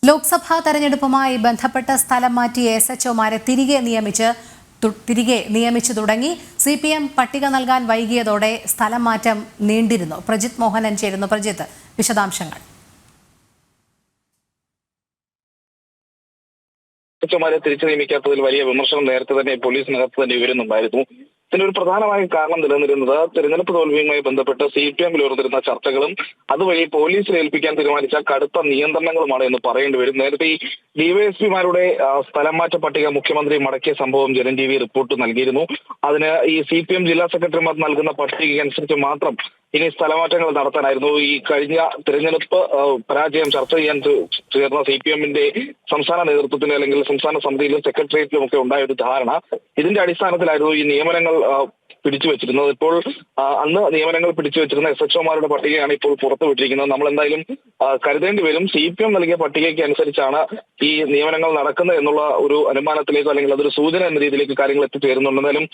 ലോക്സഭാ തെരഞ്ഞെടുപ്പുമായി ബന്ധപ്പെട്ട സ്ഥലം മാറ്റിയ SHOമാരെ തിരികെ നിയമിച്ചു തുടങ്ങി. CPM പട്ടിക നൽകാൻ വൈകിയതോടെ സ്ഥലം മാറ്റം നീണ്ടിരുന്നു. പ്രജിത് മോഹനൻ ചേരുന്നു. പ്രജിത്ത്, വിശദാംശങ്ങൾ. SHOമാരെ തിരിച്ചു നിയമിക്കാത്തതിൽ വലിയ വിമർശനം നേരത്തെ തന്നെ പോലീസിനകത്ത് തന്നെ ഉയരുന്നുണ്ടായിരുന്നു. ഇതിനൊരു പ്രധാനമായ കാരണം നിലനിന്നിരുന്നത് തെരഞ്ഞെടുപ്പ് തോൽവിയുമായി ബന്ധപ്പെട്ട് CPMൽ ഉയർന്നിരുന്ന ചർച്ചകളും അതുവഴി പോലീസിൽ ഏൽപ്പിക്കാൻ തീരുമാനിച്ച കടുത്ത നിയന്ത്രണങ്ങളുമാണ് എന്ന് പറയേണ്ടി വരും. നേരത്തെ ഈ DYSPമാരുടെ സ്ഥലം മാറ്റ പട്ടിക മുഖ്യമന്ത്രി മടക്കിയ സംഭവം ജനം TV റിപ്പോർട്ട് നൽകിയിരുന്നു. അതിന് ഈ CPM ജില്ലാ സെക്രട്ടറിമാർ നൽകുന്ന പട്ടികയ്ക്കനുസരിച്ച് മാത്രം ഇനി സ്ഥലമാറ്റങ്ങൾ നടത്താനായിരുന്നു. ഈ കഴിഞ്ഞ തിരഞ്ഞെടുപ്പ് പരാജയം ചർച്ച ചെയ്യാൻ ചേർന്ന CPMന്റെ സംസ്ഥാന നേതൃത്വത്തിന് അല്ലെങ്കിൽ സംസ്ഥാന സമിതിയിലും സെക്രട്ടേറിയറ്റിലും ഒക്കെ ഉണ്ടായ ഒരു ധാരണ. ഇതിന്റെ അടിസ്ഥാനത്തിലായിരുന്നു ഈ നിയമനങ്ങൾ പിടിച്ചുവെച്ചിരുന്നത്. ഇപ്പോൾ അന്ന് നിയമനങ്ങൾ പിടിച്ചുവെച്ചിരുന്ന SHOമാരുടെ പട്ടികയാണ് ഇപ്പോൾ പുറത്തുവിട്ടിരിക്കുന്നത്. നമ്മൾ എന്തായാലും കരുതേണ്ടി വരും. CPM നൽകിയ പട്ടികയ്ക്ക് അനുസരിച്ചാണ് ഈ നിയമനങ്ങൾ നടക്കുന്നത് എന്നുള്ള ഒരു അനുമാനത്തിലേക്കോ അല്ലെങ്കിൽ അതൊരു സൂചന എന്ന രീതിയിലേക്ക് കാര്യങ്ങൾ എത്തിച്ചേരുന്നുണ്ട്. എന്തായാലും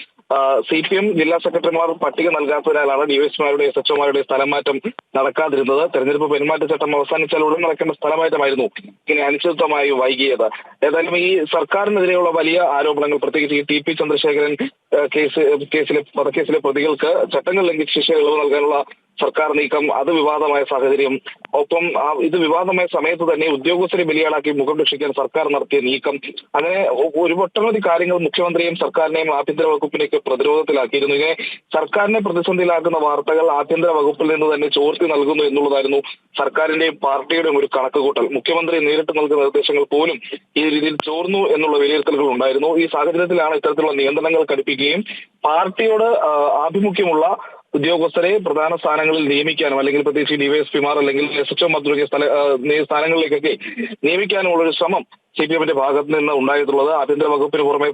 CPM ജില്ലാ സെക്രട്ടറിമാർ പട്ടിക നൽകാത്തതിനാലാണ് DYSPമാരുടെ SHOമാരുടെ സ്ഥലം മാറ്റം നടക്കാതിരുന്നത്. തെരഞ്ഞെടുപ്പ് പെരുമാറ്റച്ചട്ടം അവസാനിച്ചാൽ ഉടൻ നടക്കേണ്ട സ്ഥലമാറ്റമായിരുന്നു ഇങ്ങനെ അനിശ്ചിതമായി വൈകിയത്. ഏതായാലും ഈ സർക്കാരിനെതിരെയുള്ള വലിയ ആരോപണങ്ങൾ, പ്രത്യേകിച്ച് ഈ TP ചന്ദ്രശേഖരൻ വധക്കേസിലെ പ്രതികൾക്ക് ചട്ടങ്ങൾ ലംഘിച്ച് ശിക്ഷ ഇളവ് നൽകാനുള്ള സർക്കാർ നീക്കം, അത് വിവാദമായ സാഹചര്യം. ഒപ്പം ഇത് വിവാദമായ സമയത്ത് തന്നെ ഉദ്യോഗസ്ഥരെ ബലിയാടാക്കി മുഖം രക്ഷിക്കാൻ സർക്കാർ നടത്തിയ നീക്കം, അങ്ങനെ ഒട്ടനവധി കാര്യങ്ങൾ മുഖ്യമന്ത്രിയും സർക്കാരിനെയും ആഭ്യന്തര വകുപ്പിനെയൊക്കെ പ്രതിരോധത്തിലാക്കിയിരുന്നു. ഇങ്ങനെ സർക്കാരിനെ പ്രതിസന്ധിയിലാക്കുന്ന വാർത്തകൾ ആഭ്യന്തര വകുപ്പിൽ നിന്ന് തന്നെ ചോർത്തി നൽകുന്നു എന്നുള്ളതായിരുന്നു സർക്കാരിന്റെയും പാർട്ടിയുടെയും ഒരു കണക്കുകൂട്ടൽ. മുഖ്യമന്ത്രി നേരിട്ട് നൽകുന്ന നിർദ്ദേശങ്ങൾ പോലും ഈ രീതിയിൽ ചോർന്നു എന്നുള്ള വിലയിരുത്തലുകൾ ഉണ്ടായിരുന്നു. ഈ സാഹചര്യത്തിലാണ് ഇത്തരത്തിലുള്ള നിയന്ത്രണങ്ങൾ കടുപ്പിക്കുകയും പാർട്ടിയോട് ആഭിമുഖ്യമുള്ള ഉദ്യോഗസ്ഥരെ പ്രധാന സ്ഥാനങ്ങളിൽ നിയമിക്കാനും അല്ലെങ്കിൽ പ്രത്യേകിച്ച് DYSPമാർ അല്ലെങ്കിൽ SHO തുടങ്ങിയ സ്ഥാനങ്ങളിലേക്കൊക്കെ നിയമിക്കാനുമുള്ള ഒരു ശ്രമം CPMന്റെ ഭാഗത്ത് നിന്ന് ഉണ്ടായിട്ടുള്ളത്. ആഭ്യന്തര വകുപ്പിന് പുറമെ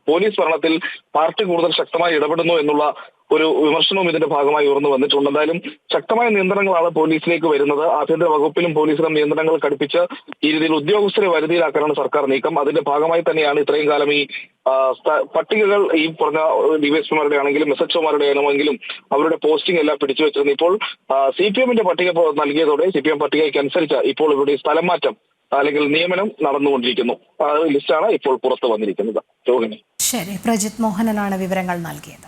പോലീസ് ഭരണത്തിൽ പാർട്ടി കൂടുതൽ ശക്തമായി ഇടപെടുന്നു എന്നുള്ള ഒരു വിമർശനവും ഇതിന്റെ ഭാഗമായി ഉയർന്നു വന്നിട്ടുണ്ട്. എന്തായാലും ശക്തമായ നിയന്ത്രണങ്ങളാണ് പോലീസിലേക്ക് വരുന്നത്. ആഭ്യന്തര വകുപ്പിലും പോലീസിലും നിയന്ത്രണങ്ങൾ കടുപ്പിച്ച് ഈ രീതിയിൽ ഉദ്യോഗസ്ഥരെ വരുതിയിലാക്കാനാണ് സർക്കാർ നീക്കം. അതിന്റെ ഭാഗമായി തന്നെയാണ് ഇത്രയും കാലം ഈ പട്ടികകൾ ഈ പറഞ്ഞ DYSPമാരുടെ ആണെങ്കിലും SHOമാരുടെ ആണെങ്കിലും അവരുടെ പോസ്റ്റിംഗ് എല്ലാം പിടിച്ചു വെച്ചിരുന്നു. ഇപ്പോൾ CPMന്റെ പട്ടിക നൽകിയതോടെ CPM പട്ടികയ്ക്കനുസരിച്ച് ഇപ്പോൾ ഇവിടെ സ്ഥലം മാറ്റം അല്ലെങ്കിൽ നിയമനം നടന്നുകൊണ്ടിരിക്കുന്നു. ലിസ്റ്റാണ് ഇപ്പോൾ പുറത്തു വന്നിരിക്കുന്നത്. ശരി, പ്രജിത് മോഹനനാണ് വിവരങ്ങൾ നൽകിയത്.